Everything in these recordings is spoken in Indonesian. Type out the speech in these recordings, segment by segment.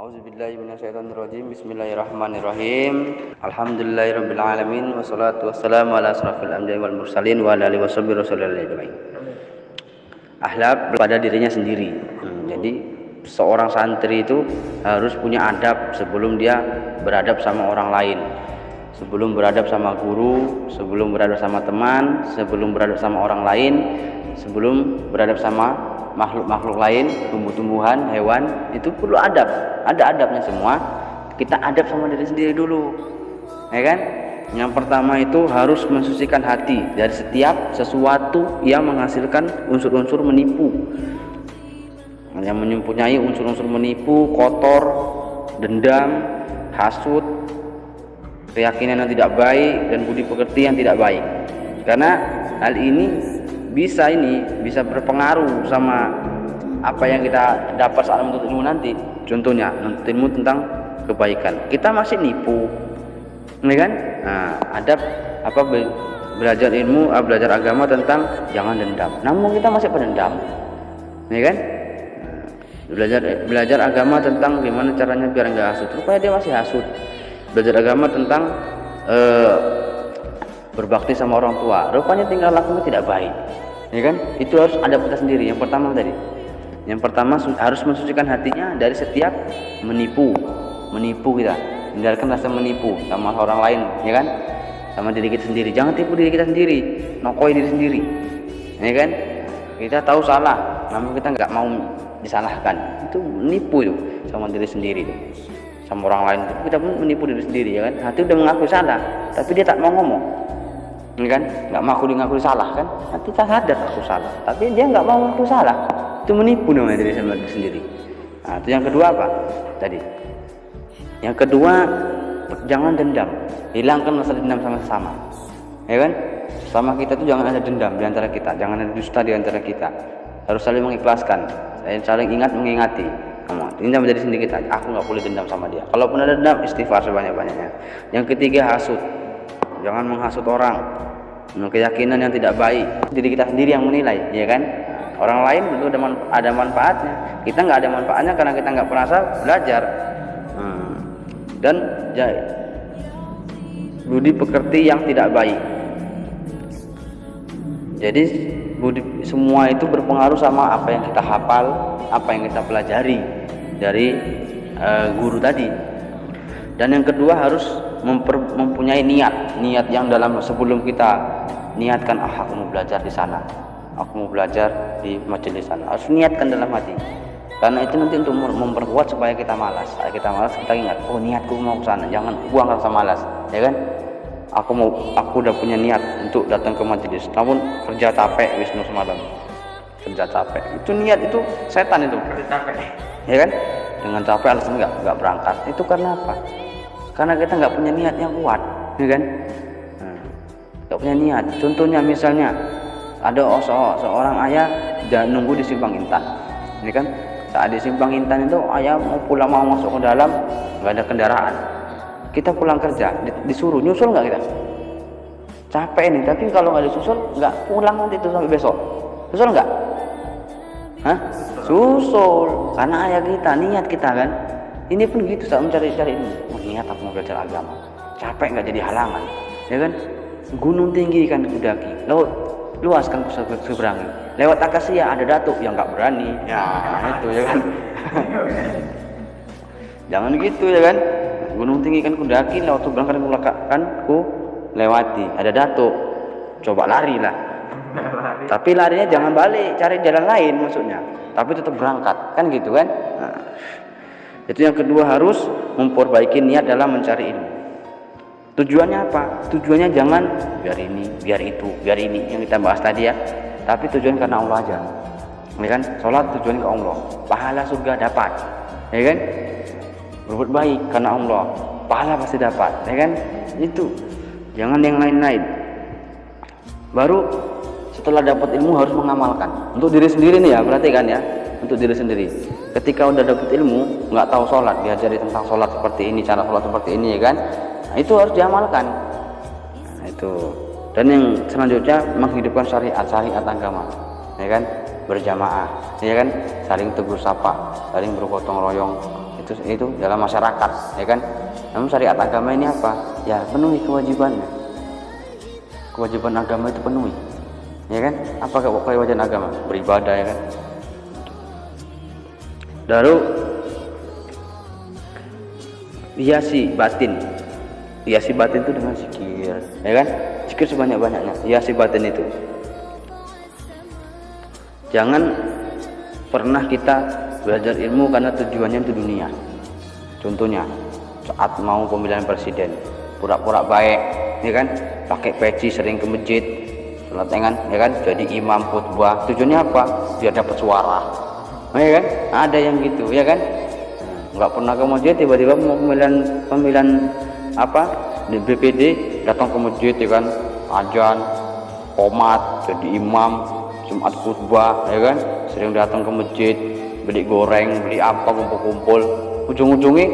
A'udzubillahi minasyaitonirrajim. Bismillahirrahmanirrahim. Alhamdulillahirabbil alamin wassalatu wassalamu ala asrofil anbiya'i wal mursalin wa ala alihi washabbihi ajmain. Akhlak pada dirinya sendiri. Jadi seorang santri itu harus punya adab sebelum dia beradab sama orang lain. Sebelum beradab sama guru, sebelum beradab sama teman, sebelum beradab sama orang lain, sebelum beradab sama makhluk-makhluk lain, tumbuh-tumbuhan, hewan, itu perlu adab. Ada adabnya semua. Kita adab sama diri sendiri dulu, ya kan? Yang pertama itu harus mensucikan hati dari setiap sesuatu yang menghasilkan unsur-unsur menipu, yang mempunyai unsur-unsur menipu, kotor, dendam, hasud, keyakinan yang tidak baik, dan budi pekerti yang tidak baik. Karena hal ini bisa berpengaruh sama apa yang kita dapat saat menuntut ilmu nanti. Contohnya menuntut ilmu tentang kebaikan, kita masih nipu, ya kan? Nah, adab apa belajar ilmu, belajar agama tentang jangan dendam, namun kita masih pendendam, ya kan? Belajar agama tentang gimana caranya biar nggak hasud, rupanya dia masih hasud. Belajar agama tentang berbakti sama orang tua, rupanya tinggal lakunya tidak baik, ya kan? Itu harus ada kita sendiri. Yang pertama harus mensucikan hatinya dari setiap menipu kita, hindarkan rasa menipu sama orang lain, ya kan? Sama diri kita sendiri, jangan tipu diri kita sendiri, nokoi diri sendiri, ya kan? Kita tahu salah, namun kita nggak mau disalahkan, itu menipu itu sama diri sendiri, sama orang lain. Kita pun menipu diri sendiri, ya kan? Hati udah mengaku salah, tapi dia tak mau ngomong, ya kan? Nggak mau ngaku salah, kan? Hati tak sadar aku salah, tapi dia nggak mau ngaku salah, itu menipu namanya diri sendiri. Nah, itu yang kedua apa tadi? Yang kedua, jangan dendam, hilangkan rasa dendam sama sesama, ya kan? Sama kita tuh jangan ada dendam di antara kita, jangan ada dusta di antara kita, harus saling mengikhlaskan, saling ingat mengingati. Ini menjadi sendiri kita, aku nggak boleh dendam sama dia. Kalaupun ada dendam, istighfar sebanyak-banyaknya. Yang ketiga, hasud, jangan menghasut orang, keyakinan yang tidak baik, diri kita sendiri yang menilai, ya kan? Orang lain tentu ada manfaatnya, kita nggak ada manfaatnya karena kita nggak pernah belajar. Dan budi pekerti yang tidak baik. Jadi semua itu berpengaruh sama apa yang kita hafal, apa yang kita pelajari dari guru tadi. Dan yang kedua harus mempunyai niat yang dalam sebelum kita niatkan, aku mau belajar di sana, aku mau belajar di majelis sana, harus niatkan dalam hati. Karena itu nanti untuk memperkuat supaya kita malas. Saat kita malas, kita ingat, oh niatku mau ke sana, jangan buang rasa malas, ya kan? Aku udah punya niat untuk datang ke majelis, namun kerja capek Wisnu semalam, kerja capek. Itu niat itu setan itu, capek, ya kan? Dengan capek alasan nggak berangkat. Itu karena apa? Karena kita nggak punya niat yang kuat, ya kan? Nggak punya niat. Contohnya misalnya ada seorang ayah nunggu di Simpang Intan, ini kan? Saat di Simpang Intan itu ayah mau pulang, mau masuk ke dalam, nggak ada kendaraan. Kita pulang kerja, disuruh nyusul nggak kita? Capek nih, tapi kalau nggak disusul nggak pulang nanti itu sampai besok. Susul nggak? Hah? Susul, karena ayah kita, niat kita kan. Ini pun gitu saat mencari-cari ini. Niat aku mau belajar agama, capek nggak jadi halangan, ya kan? Gunung tinggi kan kudaki, laut luas kan seberangi, lewat akasia ada datuk yang nggak berani, ya itu ya kan. Jangan gitu, ya kan? Gunung tinggi kan kudaki, lewat seberang kan ku lewati, ada datuk, coba lari lah. Tapi larinya jangan balik, cari jalan lain maksudnya, tapi tetap berangkat, kan gitu kan? Nah, itu yang kedua, harus memperbaiki niat dalam mencari ilmu. Tujuannya apa? Tujuannya jangan biar ini, biar itu, biar ini yang kita bahas tadi ya. Tapi tujuan karena Allah aja, ya kan? Sholat tujuan ke Allah, pahala surga dapat, ya kan? Berbuat baik karena Allah, pahala pasti dapat, ya kan? Itu, jangan yang lain-lain. Baru setelah dapat ilmu harus mengamalkan. Untuk diri sendiri nih ya, perhatikan ya. Untuk diri sendiri. Ketika udah dapat ilmu, nggak tahu sholat, diajari tentang sholat seperti ini, cara sholat seperti ini, ya kan? Nah, itu harus diamalkan. Nah, itu. Dan yang selanjutnya menghidupkan syariat agama, ya kan? Berjamaah, ya kan? Saling tegur sapa, saling bergotong royong, itu dalam masyarakat, ya kan. Namun syariat agama ini apa? Ya penuhi kewajibannya. Kewajiban agama itu penuhi, ya kan. Apa kewajiban agama? Beribadah, ya kan. Lalu hiasi batin itu dengan zikir, ya kan. Zikir sebanyak-banyaknya, hiasi batin itu. Jangan pernah kita belajar ilmu karena tujuannya itu dunia. Contohnya saat mau pemilihan presiden, pura-pura baik, ya kan, pakai peci, sering ke masjid, sholat, ya kan, jadi imam khutbah. Tujuannya apa? Biar dapat suara, ya kan. Ada yang gitu, ya kan. Nggak pernah ke masjid, tiba-tiba mau pemilihan apa di BPD, datang ke masjid, ya kan, azan, qomat, jadi imam, Jumat khutbah, ya kan, sering datang ke masjid, beli goreng, beli apa, kumpul-kumpul, ujung-ujungnya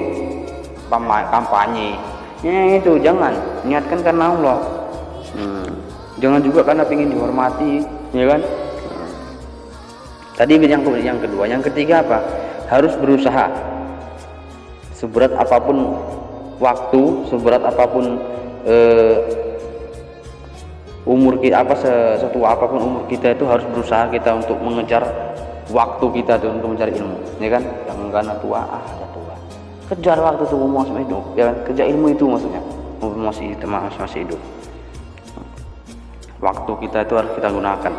kampanye. Ya itu, jangan niatkan karena Allah. Jangan juga karena ingin dihormati, ya kan. Tadi yang kedua. Yang ketiga apa? Harus berusaha. Seberat apapun waktu, seberat apapun umur kita, setua apapun umur kita, itu harus berusaha kita untuk mengejar waktu kita tuh untuk mencari ilmu, ya kan. Jangan karena tua, ya tua. Kejar waktu tuh masih hidup, ya kan. Kejar ilmu itu maksudnya masih hidup. Waktu kita itu harus kita gunakan.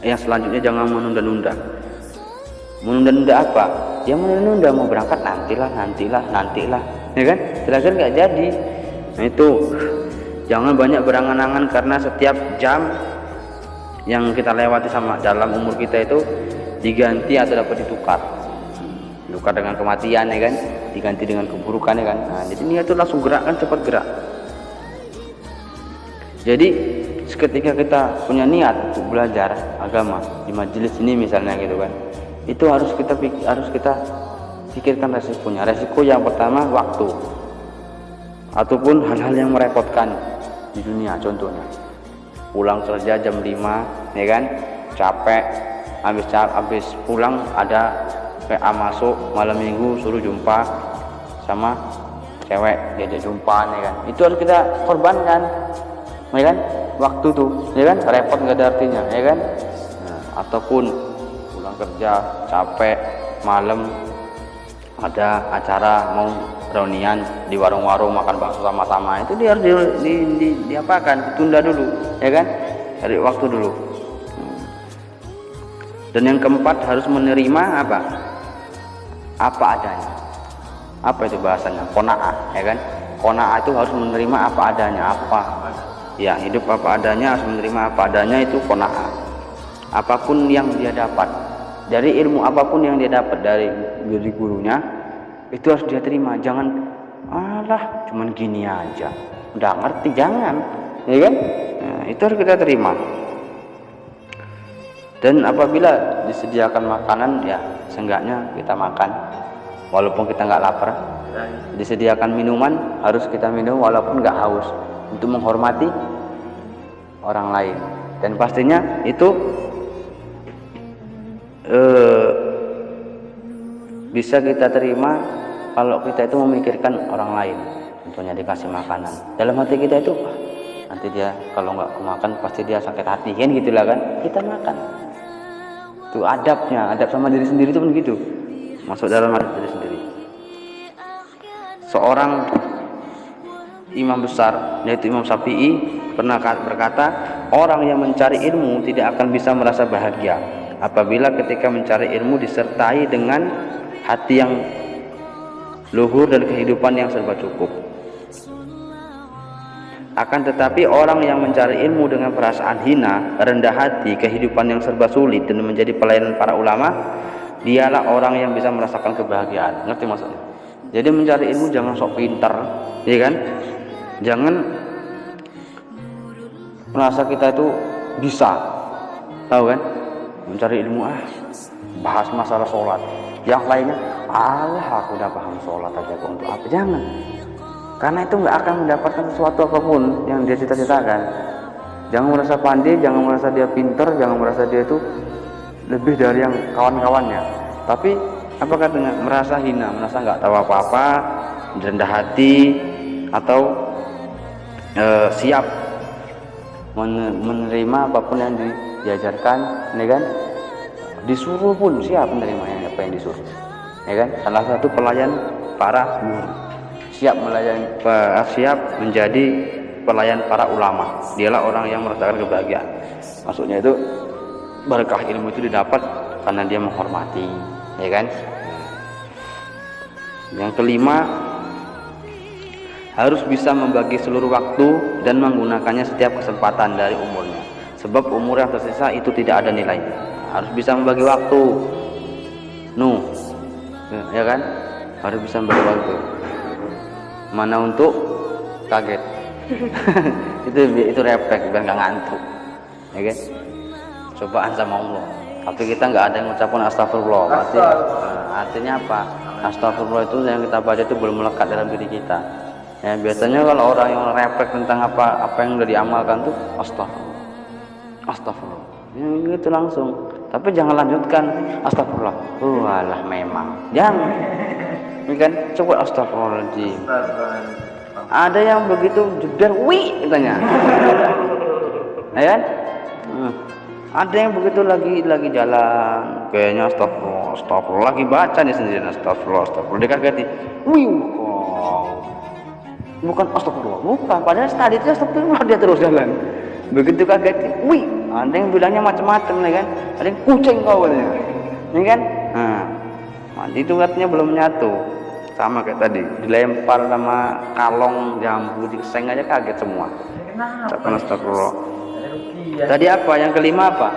Yang selanjutnya, jangan menunda-nunda. Menunda-nunda apa? Ya menunda-nunda, mau berangkat nantilah, ya kan. Terakhir nggak jadi. Nah itu, jangan banyak berangan-angan karena setiap jam yang kita lewati sama dalam umur kita itu diganti atau dapat ditukar dengan kematian, ya kan, diganti dengan keburukan, ya kan. Nah, jadi niat itu langsung gerak, kan, cepat gerak. Jadi ketika kita punya niat untuk belajar agama di majelis ini misalnya, gitu kan, itu harus kita pikirkan resikonya. Resiko yang pertama waktu, ataupun hal-hal yang merepotkan di dunia. Contohnya pulang kerja jam 5, ya kan, capek, habis pulang ada PA masuk malam minggu, suruh jumpa sama cewek, diajak jumpa, ya kan. Itu harus kita korbankan, ya kan, waktu tuh, ya kan, repot nggak ada artinya, ya kan. Nah, ataupun pulang kerja capek, malam ada acara mau reunian di warung-warung makan bakso sama-sama, itu dia harus diapakan, ditunda dulu, ya kan, cari waktu dulu. Dan yang keempat, harus menerima apa adanya. Apa itu bahasanya? Qanaah, ya kan. Qanaah itu harus menerima apa adanya. Ya, hidup apa adanya, harus menerima apa adanya, itu qanaah. Apapun yang dia dapat, dari ilmu apapun yang dia dapat dari gurunya, itu harus dia terima. Jangan cuman gini aja, udah ngerti, jangan, ya kan. Nah, itu harus kita terima. Dan apabila disediakan makanan, ya seenggaknya kita makan walaupun kita nggak lapar. Disediakan minuman, harus kita minum walaupun nggak haus, untuk menghormati orang lain. Dan pastinya itu bisa kita terima kalau kita itu memikirkan orang lain. Contohnya dikasih makanan, dalam hati kita itu, nanti dia kalau nggak makan pasti dia sakit hati, kan, gitulah kan. Kita makan, itu adabnya, adab sama diri sendiri itu pun gitu, masuk dalam adab diri sendiri. Seorang imam besar, yaitu Imam Syafi'i, pernah berkata, orang yang mencari ilmu tidak akan bisa merasa bahagia apabila ketika mencari ilmu disertai dengan hati yang luhur dan kehidupan yang serba cukup. Akan tetapi orang yang mencari ilmu dengan perasaan hina, rendah hati, kehidupan yang serba sulit, dan menjadi pelayan para ulama, dialah orang yang bisa merasakan kebahagiaan. Ngerti maksudnya? Jadi mencari ilmu jangan sok pintar, ya kan? Jangan merasa kita itu bisa, tahu kan? Mencari ilmu, bahas masalah sholat, yang lainnya, aku udah paham sholat aja kok, untuk apa? Jangan. Karena itu nggak akan mendapatkan sesuatu apapun yang dia cita-citakan. Jangan merasa pandai, jangan merasa dia pintar, jangan merasa dia itu lebih dari yang kawan-kawannya. Tapi Apa katanya? Merasa hina, merasa nggak tahu apa-apa, rendah hati, atau siap menerima apapun yang diajarkan, ya kan? Disuruh pun siap menerima apa yang disuruh, ya kan? Salah satu pelayan para guru, siap menjadi pelayan para ulama. Dialah orang yang merasakan kebahagiaan. Maksudnya itu berkah ilmu itu didapat karena dia menghormati, ya kan? Yang kelima, harus bisa membagi seluruh waktu dan menggunakannya setiap kesempatan dari umurnya. Sebab umur yang tersisa itu tidak ada nilainya. Harus bisa membagi waktu. Ya kan? Harus bisa membagi waktu. Mana untuk kaget. itu refleks biar nggak ngantuk. Ya kan? Cobaan sama Allah. Tapi kita nggak ada yang mengucapkan astagfirullah. Artinya apa? Astagfirullah itu yang kita baca itu belum melekat dalam diri kita. Ya, biasanya kalau orang yang refleks tentang apa yang sudah diamalkan tuh astagfirullah, yang itu langsung. Tapi jangan lanjutkan astagfirullah. Walah memang jangan. Ini kan coba astagfirullahaladzim. Ada yang begitu jeder katanya. Ya kan? Ada yang begitu lagi jalan, kayaknya astagfirullah lagi baca nih sendiri, astagfirullah dikageti. Bukan astagfirullah, bukan. Padahal tadi itu astagfirullah, dia terus jalan. Begitu kaget, ada yang bilangnya macam-macam, ya kan? Ada yang kucing kau katanya, ya kan? Mati itu katanya belum nyatu, sama kayak tadi, dilempar sama kalong jambu diseng aja kaget semua. Ucapan astagfirullah. Tadi apa? Yang kelima apa?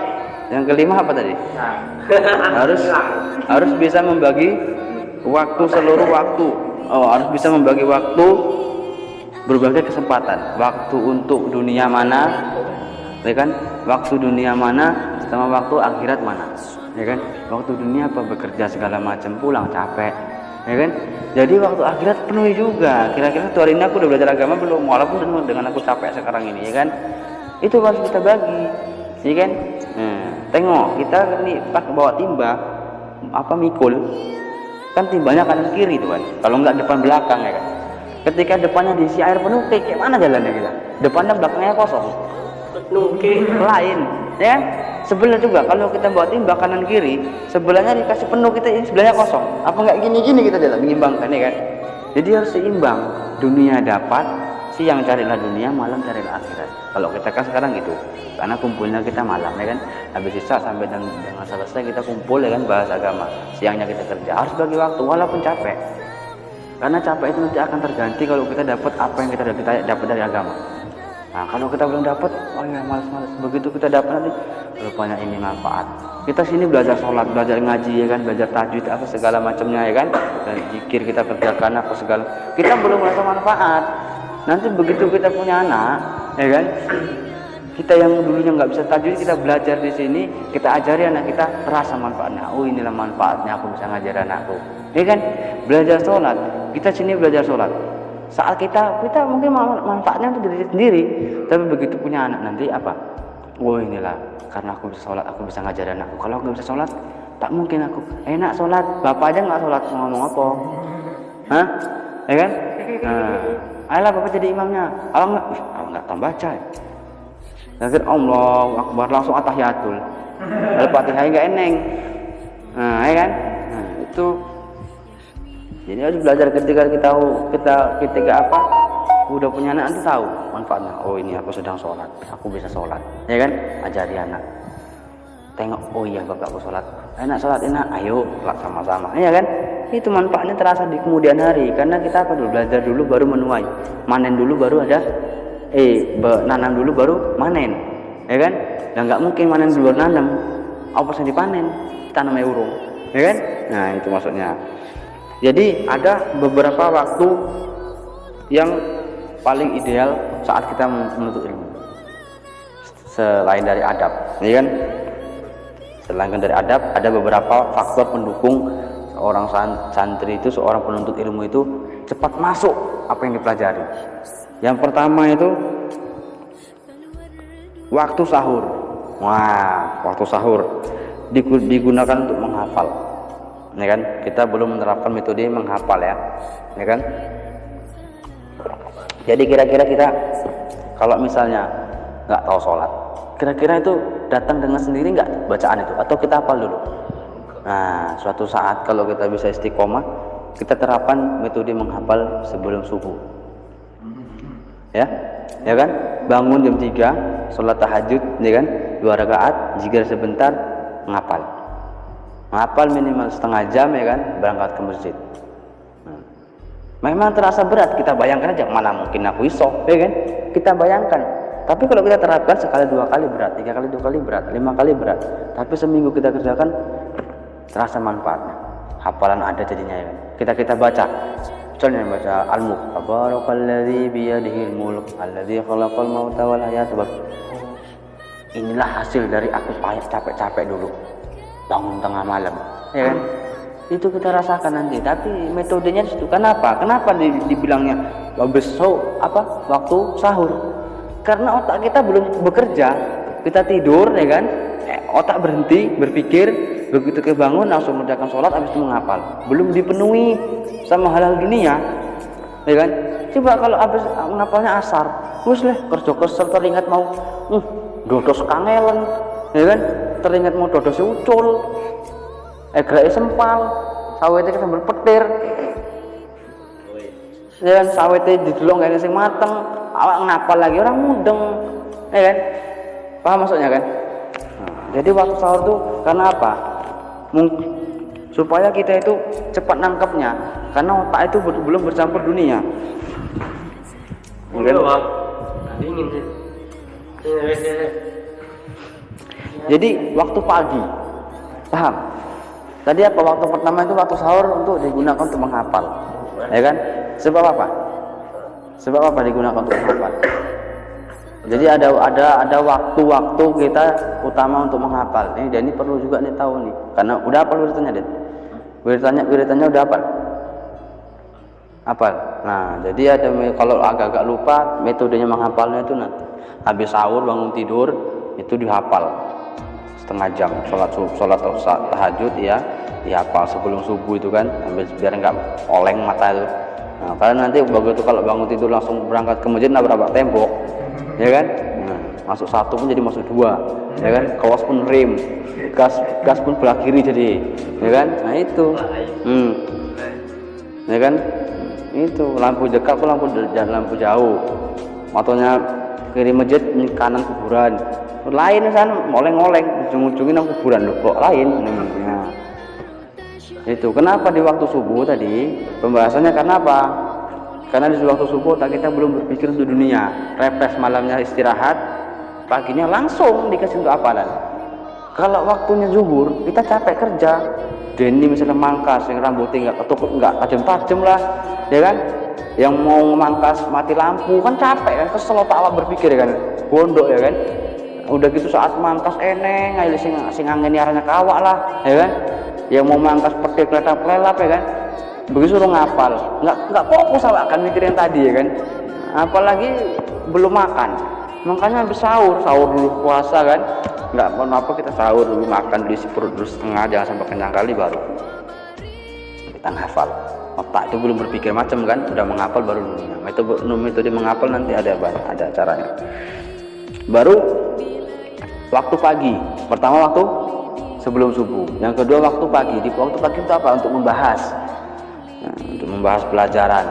Yang kelima apa tadi? Harus bisa membagi waktu, seluruh waktu. Harus bisa membagi waktu berbagai kesempatan, waktu untuk dunia mana, ya kan? Waktu dunia mana sama waktu akhirat mana, ya kan? Waktu dunia apa? Bekerja segala macam, pulang capek, ya kan? Jadi waktu akhirat penuhi juga. Kira-kira hari ini aku udah belajar agama belum? Walaupun dengan aku capek sekarang ini, ya kan? Itu harus kita bagi, ya kan? Tengok kita ini pas bawa timba, mikul, kan timbanya kanan kiri tuh kan? Kalau nggak depan belakang, ya kan? Ketika depannya diisi air penuh, kayak mana jalannya kita? Depannya belakangnya kosong, lain, ya kan? Sebelah juga kalau kita bawa timba kanan kiri, sebelahnya dikasih penuh, kita ini sebelahnya kosong. Apa nggak gini kita jalan mengimbangkan, ya kan? Jadi harus seimbang. Dunia dapat, siang carilah dunia, malam carilah akhirat. Kalau kita kan sekarang gitu, karena kumpulnya kita malam, ya kan? Habis sisa sampai dengan selesai kita kumpul, ya kan, bahas agama. Siangnya kita kerja, harus bagi waktu walaupun capek. Karena capek itu nanti akan terganti kalau kita dapat apa yang kita dapat dari agama. Nah, kalau kita belum dapat, malas-malas. Begitu kita dapat nanti, rupanya ini manfaat. Kita sini belajar sholat, belajar ngaji, ya kan, belajar tajwid apa segala macamnya, ya kan, dan zikir kita kerjakan apa segala. Kita belum merasa manfaat. Nanti begitu kita punya anak, ya kan, kita yang dulunya nggak bisa tajwid, kita belajar di sini, kita ajari anak kita, terasa manfaatnya. Inilah manfaatnya aku bisa ngajar anakku, ya kan. Belajar sholat, kita sini belajar sholat. Saat kita mungkin manfaatnya untuk diri sendiri, tapi begitu punya anak nanti apa? Inilah karena aku bisa sholat, aku bisa ngajar anakku. Kalau aku nggak bisa sholat, tak mungkin aku enak sholat. Bapak aja nggak sholat, ngomong apa? Ya kan? Ayolah bapak jadi imamnya. Kalau nggak tahu baca. Akhir Allahu Akbar langsung atahiyatul. Al-Fatihah nggak eneng. Ya kan? Itu. Jadi harus belajar ketika udah punya anak nanti tahu manfaatnya. Ini aku sedang sholat, aku bisa sholat, ya kan? Ajari anak. Tengok, iya bapak aku sholat, enak sholat enak, ayo sholat sama-sama, ya kan? Itu manfaatnya terasa di kemudian hari, karena kita belajar dulu baru menuai, manen dulu baru ada, nanam dulu baru manen, ya kan? Dan nggak mungkin manen dulu baru nanam, apa yang dipanen, tanamnya urung, ya kan? Nah itu maksudnya. Jadi ada beberapa waktu yang paling ideal saat kita menuntut ilmu. Selain dari adab, ya kan? Selain dari adab, ada beberapa faktor pendukung seorang santri itu, seorang penuntut ilmu itu cepat masuk apa yang dipelajari. Yang pertama itu waktu sahur. Waktu sahur digunakan untuk menghafal. ya kan? Kita belum menerapkan metode menghafal ya kan? Jadi kira-kira kita kalau misalnya nggak tahu sholat, kira-kira itu datang dengan sendiri nggak bacaan itu, atau kita hafal dulu? Nah, suatu saat kalau kita bisa istiqomah, kita terapkan metode menghafal sebelum subuh. Ya kan? Bangun jam 3, sholat tahajud, ya kan? 2 rakaat, zikir sebentar, menghafal minimal setengah jam, ya kan? Berangkat ke masjid. Memang terasa berat, kita bayangkan aja, mana mungkin aku iso, ya kan? Kita bayangkan. Tapi kalau kita terapkan sekali 2 kali berat, 3 kali 2 kali berat, 5 kali berat. Tapi seminggu kita kerjakan, terasa manfaatnya. Hafalan ada jadinya, ya kan? Kita baca. Misalnya baca Al-Mulk, Tabarakalladzi biyadihil mulk, alladzi khalaqal mauta wal hayata. Inilah hasil dari aku payah capek-capek dulu, bangun tengah malam, ya kan? Itu kita rasakan nanti. Tapi metodenya di situ. Kenapa dibilangnya habis waktu sahur? Karena otak kita belum bekerja, kita tidur, ya kan? Otak berhenti berpikir, begitu kebangun langsung mengerjakan sholat, habis itu menghafal. Belum dipenuhi sama hal-hal dunia, ya kan? Coba kalau habis menghafalnya asar, wis leh kerja kesel, teringat mau dodos kangelen, ya kan? Teringat mau dodos ucul, egrake sempal, sawete sambal petir, ya kan? Sawete didelok gak sing mateng, awak ngapal lagi orang mudeng, ya kan? Paham maksudnya kan? Jadi waktu sahur tuh karena apa? Supaya kita itu cepat nangkepnya, karena otak itu belum bercampur dunia. Jadi waktu pagi, paham? Tadi apa? Waktu pertama itu waktu sahur untuk digunakan untuk menghafal, ya kan? Sebab apa digunakan untuk menghafal? Jadi ada waktu-waktu kita utama untuk menghafal. Dan ini perlu juga nih tahu nih. Karena udah hafal wiridanya, Den? Wiridanya udah hafal? Hafal. Nah, jadi ada kalau agak-agak lupa metodenya menghafalnya itu nanti. Habis sahur bangun tidur itu dihafal setengah jam. Sholat tahajud ya dihafal sebelum subuh itu kan, biar enggak oleng mata itu. Nah, karena nanti begitu kalau bangun tidur langsung berangkat ke masjid nabrak tembok, ya kan? Nah, masuk 1 pun jadi masuk 2, ya kan? Kawas pun rem, gas pun belah kiri jadi, ya kan? Nah itu, ya kan? Itu lampu dekat pun lampu jauh, motonya kiri masjid, kanan kuburan, lain sana oleng-oleng, ujung-ujungnya kuburan loh, kok lain. Nah, itu kenapa di waktu subuh tadi pembahasannya, karena apa? Karena di waktu subuh otak kita belum berpikir untuk dunia, refresh, malamnya istirahat, paginya langsung dikasih untuk hafalan. Kalau waktunya zuhur kita capek kerja, Denny misalnya mangkas yang rambutnya nggak ketukut, nggak tajam-tajam lah, ya kan? Yang mau mangkas mati lampu kan capek kan, kesel otak awak berpikir kan, gondok ya kan? Udah gitu saat mangkas eneng, ayo sing angin arahnya kawak lah, ya kan? Yang mau mangkas petir kelelap ya kan, begitu suruh ngapal, nggak fokus awak kan mikir yang tadi ya kan, apalagi belum makan. Makanya habis sahur dulu puasa kan, nggak mau apa, kita sahur dulu, makan dulu isi perut dulu setengah, jangan sampai kenyang kali baru kita ngafal. Otak itu belum berpikir macam kan, udah menghafal baru dunia. Metode menghafal nanti ada caranya. Baru waktu pagi, pertama waktu sebelum subuh, yang kedua waktu pagi. Di waktu pagi itu apa? Untuk membahas, untuk membahas pelajaran,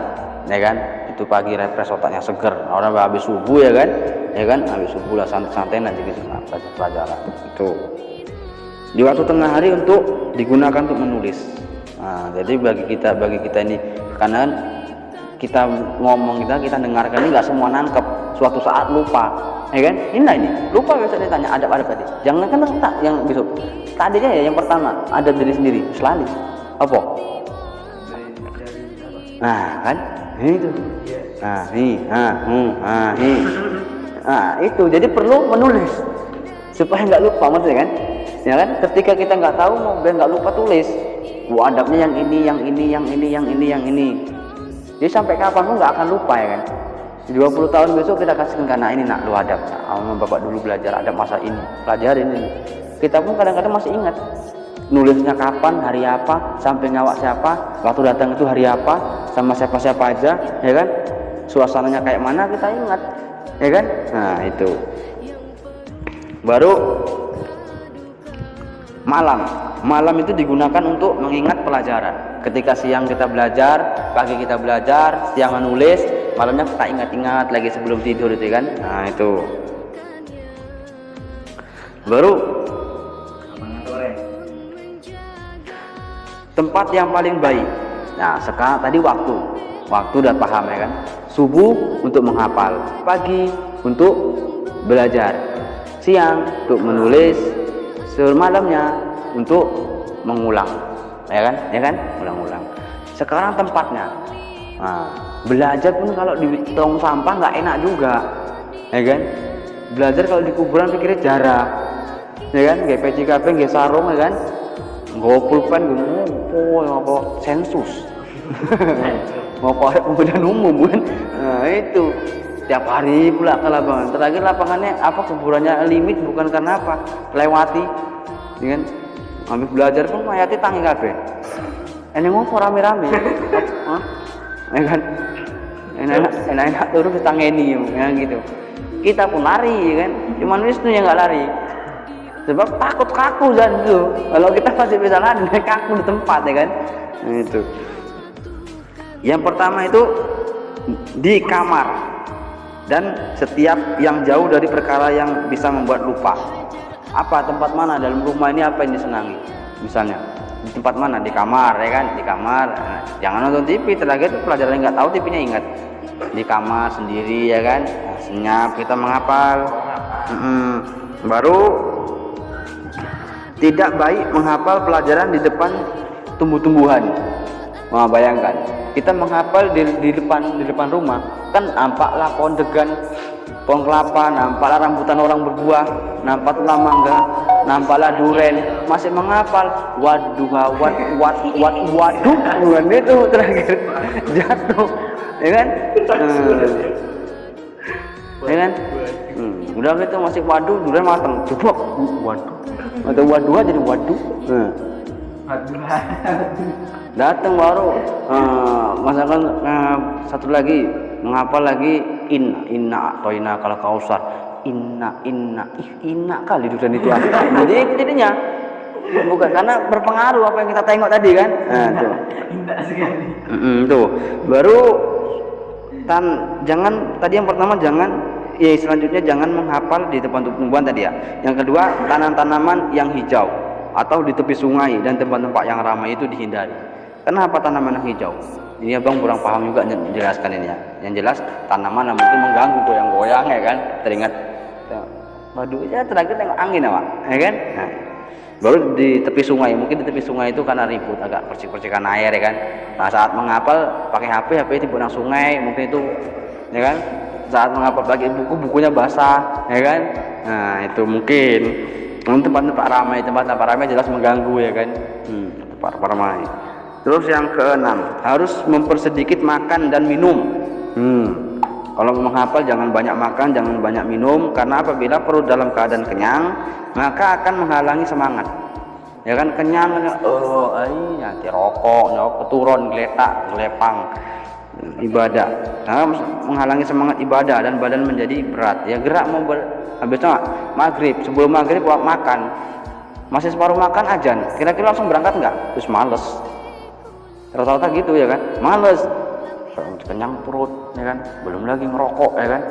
ya kan? Itu pagi refresh otaknya seger. Orang habis subuh ya kan, habis subuh lah santai-santai nanti gitu baca pelajaran. Itu di waktu tengah hari untuk digunakan untuk menulis. Nah, jadi bagi kita ini, karena kita ngomong, kita dengarkan ini nggak semua nangkep, suatu saat lupa, ya kan? Ini lupa, biasa ditanya adab tadi, jangan kan tak yang besok tadinya ya, yang pertama ada diri sendiri selalu apa, nah kan itu, itu jadi perlu menulis supaya nggak lupa, maksudnya kan, ya kan? Ketika kita nggak tahu, mau biar nggak lupa, tulis. Adabnya yang ini. Jadi sampai kapan pun nggak akan lupa, ya kan? 20 tahun besok kita kasihkan, karena ini nak lu adab. Bapak dulu belajar adab masa ini, pelajarin ini. Kita pun kadang-kadang masih ingat. nulisnya kapan, hari apa, sampai nyawak siapa, waktu datang itu hari apa, sama siapa-siapa aja, ya kan? Suasananya kayak mana kita ingat, ya kan? Nah itu. Baru malam itu digunakan untuk mengingat pelajaran. Ketika siang kita belajar, pagi kita belajar, siang menulis, malamnya kita ingat-ingat lagi sebelum tidur itu kan. Nah itu. Baru tempat yang paling baik. Nah sekarang tadi waktu udah paham ya kan. Subuh untuk menghafal, pagi untuk belajar, siang untuk menulis, malamnya untuk mengulang, ya kan, ulang-ulang. Sekarang tempatnya, nah, belajar pun kalau di tong sampah nggak enak juga, ya kan. Belajar kalau di kuburan pikirnya jarak, ya kan, kayak PCKP, kayak sarung, ya kan, nggak pulpen, nggak sensus, mau kemudian umum kan. Nah itu tiap hari pula ke lapangan. Terakhir lapangannya apa, kuburannya limit bukan karena apa, lewati, ya kan. Habis belajar pun mayati tangi kabeh. Ini ngopo rame-rame. Ya kan. Enak-enak turun ditangeni ya gitu. Kita pun lari ya kan. Cuman Wisnu yang enggak lari. Sebab takut kaku dan itu. Kalau kita masih bisa lari, kaku di tempat ya kan. Nah, itu. Yang pertama itu di kamar. Dan setiap yang jauh dari perkara yang bisa membuat lupa. Apa, tempat mana dalam rumah ini apa yang disenangi, misalnya di tempat mana, di kamar ya kan, di kamar. Nah, jangan nonton TV, terakhir itu pelajaran nggak tahu TV-nya ingat di kamar sendiri ya kan. Nah, senyap kita menghafal. Baru tidak baik menghafal pelajaran di depan tumbuh-tumbuhan. Nah, bayangkan kita menghafal di depan rumah kan, nampaklah pohon degan, pohon kelapa, nampaklah rambutan orang berbuah, nampaklah mangga, nampaklah duren, masih menghafal. Waduh, bukan itu terakhir jatuh, ya kan? Ya kan? Udah gitu masih waduh, duren matang, coba waduh, atau waduh jadi waduh. Datang baru masakan satu lagi menghafal lagi inna toina kalau kausar, inna kali dudan itu. Jadi jadinya bukan karena berpengaruh apa yang kita tengok tadi kan. Nah tuh indah sekali. Tuh baru jangan tadi yang pertama jangan, ya selanjutnya jangan menghafal di depan tumbuhan tadi ya. Yang kedua, tanaman yang hijau atau di tepi sungai dan tempat-tempat yang ramai itu dihindari. Kenapa tanaman yang hijau? Ini abang kurang paham juga menjelaskan ini ya. Yang jelas tanaman yang mungkin mengganggu, goyang-goyang ya kan. Teringat waduh ya, terakhir tengok angin ya Pak, ya kan. Nah, baru di tepi sungai, mungkin di tepi sungai itu karena ribut, agak persik-persikan air ya kan. Nah saat menghafal pakai HP itu benang sungai, mungkin itu ya kan. Saat menghafal pakai bukunya basah ya kan. Nah itu mungkin tempat-tempat ramai jelas mengganggu ya kan. Tempat ramai. Terus yang keenam, harus mempersedikit makan dan minum. Kalau menghafal jangan banyak makan, jangan banyak minum, karena apabila perut dalam keadaan kenyang, maka akan menghalangi semangat. Ya kan, kenyang, nanti rokok, keturun, geletak, gelepang ibadah. Nah, menghalangi semangat ibadah dan badan menjadi berat. Ya gerak mau habisnya maghrib, sebelum maghrib makan, masih separuh makan ajan, kira-kira langsung berangkat nggak? Terus males. Rata-rata gitu ya kan, males, kenyang perut ya kan, belum lagi ngerokok ya kan,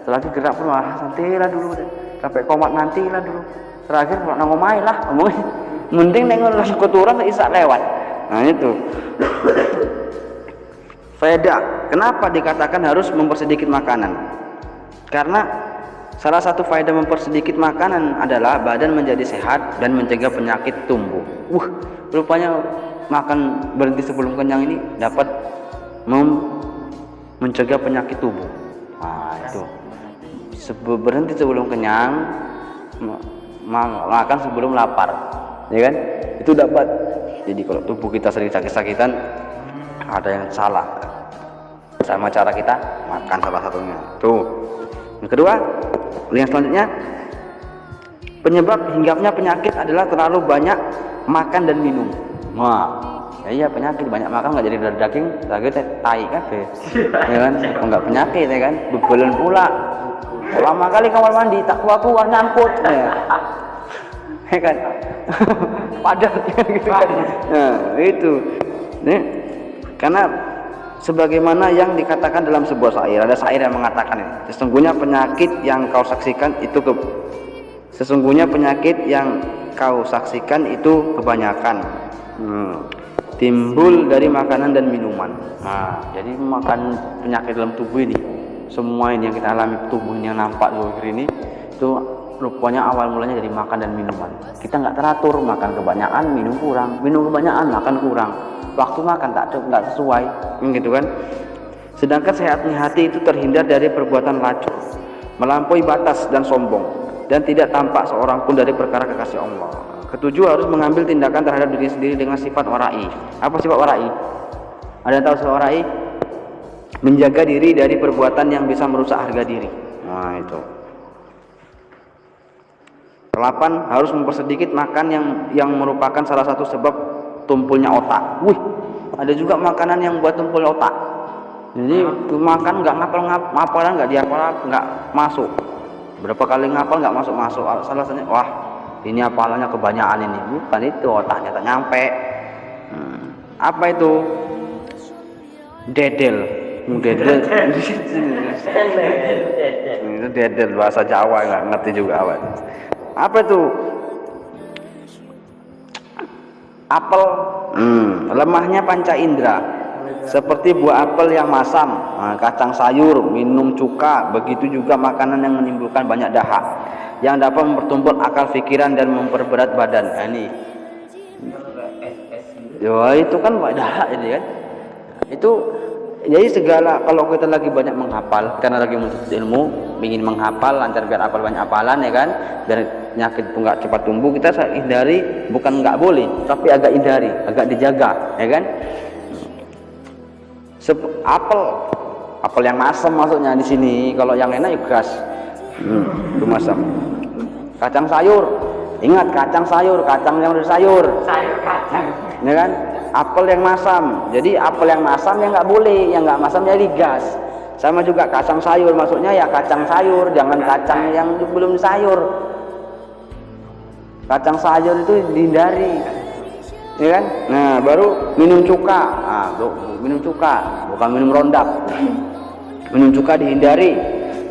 selagi gerak pun nantilah dulu deh, sampai komat nantilah dulu, terakhir kalau ngomai lah ngomongin, mending nengok langsung keturun isak lewat. Nah itu faedah kenapa dikatakan harus mempersedikit makanan, karena salah satu faedah mempersedikit makanan adalah badan menjadi sehat dan mencegah penyakit tumbuh. Rupanya makan berhenti sebelum kenyang ini dapat mencegah penyakit tubuh. Nah itu berhenti sebelum kenyang, makan sebelum lapar, ya kan? Itu dapat. Jadi kalau tubuh kita sering sakit-sakitan, ada yang salah sama cara kita makan, salah satunya. Tuh. Yang kedua, yang selanjutnya, penyebab hinggapnya penyakit adalah terlalu banyak makan dan minum. Wah, ya iya penyakit, banyak makan nggak jadi daging, tai kabeh. Ya kan, enggak penyakit ya kan, bebelan pula. Lama kali kamar mandi tak keluar nyangkut. Ya kan. Padat gitu kan. Nah, itu. Nih, karena sebagaimana yang dikatakan dalam sebuah syair, ada syair yang mengatakan ini, sesungguhnya penyakit yang kau saksikan itu kebanyakan timbul dari makanan dan minuman. Nah, jadi makan penyakit dalam tubuh ini, semua ini yang kita alami, tubuh yang nampak zahir ini, itu rupanya awal mulanya dari makan dan minuman. Kita nggak teratur, makan kebanyakan, minum kurang, minum kebanyakan, makan kurang. Waktu makan nggak sesuai, gitu kan. Sedangkan sehatnya hati itu terhindar dari perbuatan lacur, melampaui batas dan sombong, dan tidak tampak seorang pun dari perkara kekasih Allah. Ketujuh, harus mengambil tindakan terhadap diri sendiri dengan sifat warai. Apa sifat warai? Ada yang tahu sifat warai? Menjaga diri dari perbuatan yang bisa merusak harga diri. Nah itu. 8, harus mempersedikit makan yang merupakan salah satu sebab tumpulnya otak. Wih, ada juga makanan yang buat tumpul otak. Jadi makan nggak ngapalan nggak dihafal, nggak masuk. Berapa kali ngapal nggak masuk. Salah satunya, wah ini hafalannya kebanyakan ini. Bukan itu, otaknya tak nyampe. Apa itu? Dedel. Itu dedel bahasa Jawa, nggak ngerti juga apa. Apa itu? Apel. Lemahnya panca indera, seperti buah apel yang masam, kacang sayur, minum cuka, begitu juga makanan yang menimbulkan banyak dahak, yang dapat mempertumpul akal pikiran dan memperberat badan. Nah, ini ya, itu kan dahak ini kan. Itu jadi segala, kalau kita lagi banyak menghafal karena lagi menuntut ilmu, ingin menghafal lancar biar hafal banyak hafalan ya kan, biar penyakit itu nggak cepat tumbuh, kita hindari, bukan nggak boleh, tapi agak hindari, agak dijaga ya kan. Apel yang masam maksudnya di sini, kalau yang enak ya gas. Itu masam. Kacang sayur, ingat kacang sayur, kacang yang dari sayur kacang ya kan. Apel yang masam, jadi apel yang masam yang nggak boleh, yang nggak masam jadi gas. Sama juga kacang sayur, maksudnya ya kacang sayur, jangan kacang yang belum sayur. Kacang sayur itu dihindari, ya kan. Nah, baru minum cuka. Minum cuka, bukan minum rondap. Minum cuka dihindari.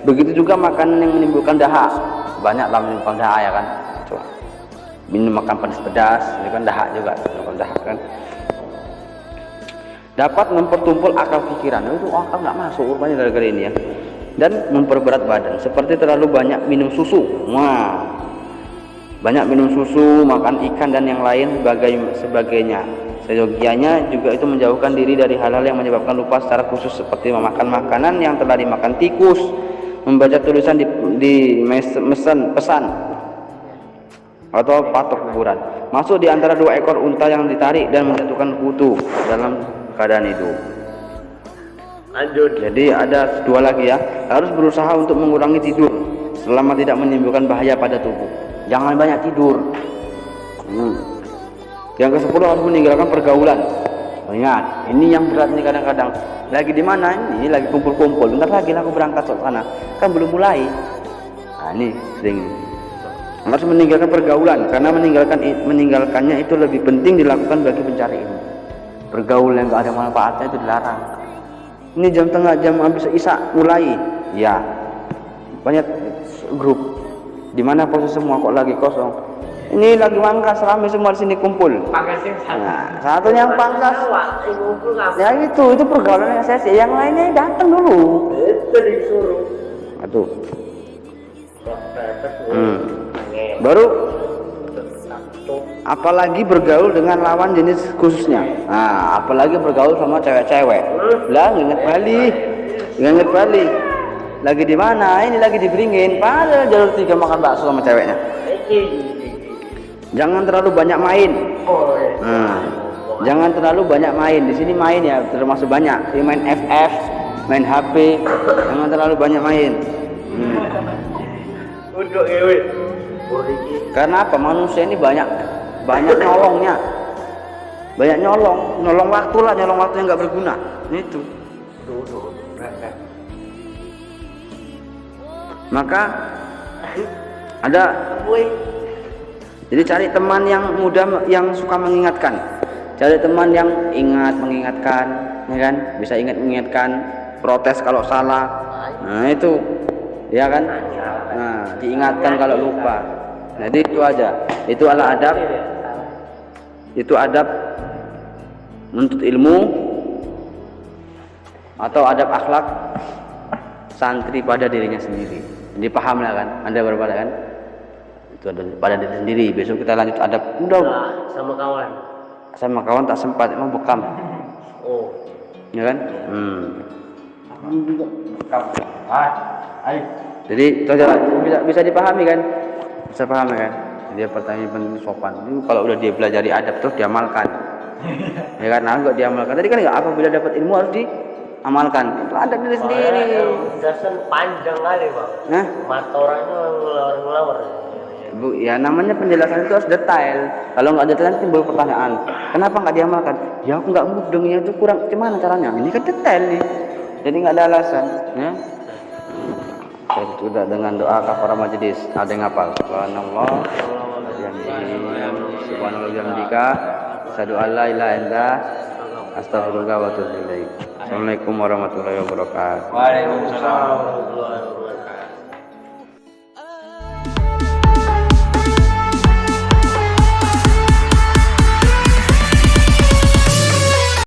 Begitu juga makanan yang menimbulkan dahak. Banyak lah menimbulkan dahak ya kan. Coba. Minum makan pedas, itu kan dahak juga, menimbulkan dahak kan. Dapat mempertumpul akal pikiran. Itu akal nggak masuk rupanya gara-gara ini ya. Dan memperberat badan, seperti terlalu banyak minum susu. Banyak minum susu, makan ikan dan yang lain sebagainya. Seyogianya juga itu menjauhkan diri dari hal-hal yang menyebabkan lupa secara khusus, seperti memakan makanan yang telah dimakan tikus, membaca tulisan di mesin pesan atau patok kuburan. Masuk di antara 2 ekor unta yang ditarik dan menjatuhkan kutu dalam keadaan itu. Lanjut. Jadi ada 2 lagi ya. Harus berusaha untuk mengurangi tidur selama tidak menimbulkan bahaya pada tubuh. Jangan banyak tidur. Yang ke-10, harus meninggalkan pergaulan. Ingat, ini yang berat nih kadang-kadang. Lagi di mana? Ini lagi kumpul-kumpul. Bentar lagi aku berangkat ke sana. Kan belum mulai. Nah, ini sering. Harus meninggalkan pergaulan, karena meninggalkannya itu lebih penting dilakukan bagi pencari ilmu. Bergaul yang gak ada manfaatnya itu dilarang. Ini jam tengah, jam habis isya mulai, ya banyak grup. Di mana posisi semua kok lagi kosong? Ini lagi pangkas, ramai semua di sini kumpul. Nah, satunya yang pangkas. Ya itu pergaulan yang sesi. Yang lainnya datang dulu. Itu disuruh. Aduh. Baru apalagi bergaul dengan lawan jenis khususnya. Nah, apalagi bergaul sama cewek-cewek. Lah, inget Bali. Lagi di mana? Ini lagi di Beringin. Padahal jalur 3 makan bakso sama ceweknya. Jangan terlalu banyak main. Jangan terlalu banyak main. Di sini main ya termasuk banyak. Ini main FF, main HP. Jangan terlalu banyak main. Karena apa? Manusia ini banyak banyak nyolongnya, banyak nyolong waktu lah, nyolong waktu yang nggak berguna. Itu. Maka ada, jadi cari teman yang mudah, yang suka mengingatkan, cari teman yang mengingatkan, ya kan, bisa mengingatkan, protes kalau salah, nah itu, ya kan, nah diingatkan kalau lupa. Jadi itu aja, itu adalah adab, itu adab menuntut ilmu atau adab akhlak santri pada dirinya sendiri. Jadi paham lah kan, Anda berbeda kan? Itu ada pada diri sendiri. Besok kita lanjut adab. Udah sama kawan. Sama kawan tak sempat, emang bekam. Oh. Ya kan? Jadi itu aja, bisa dipahami kan? Bisa paham kan? Dia pertanyaan penting sopan. Itu kalau udah dia belajar adab terus diamalkan. Ya kan? Nah, enggak diamalkan. Tadi kan enggak, apabila dapat ilmu harus diamalkan. Itu adab diri sendiri. Dasar panjang kali, Bang. Nah, mata orangnya ngelawar-ngelawar. Bu, ya namanya penjelasan itu harus detail. Kalau nggak detail timbul pertanyaan. Kenapa nggak diamalkan? Ya aku nggak mudengnya itu kurang. Gimana caranya? Ini kan detail nih. Jadi nggak ada alasan. Ya. Sudah dengan doa kafarah majelis. Ada yang hafal? Subhanallah. Subhanallah bihamdika. Asyhadu an la ilaha illa anta astaghfiruka wa atubu ilaik. Assalamualaikum warahmatullahi wabarakatuh. Waalaikumsalam.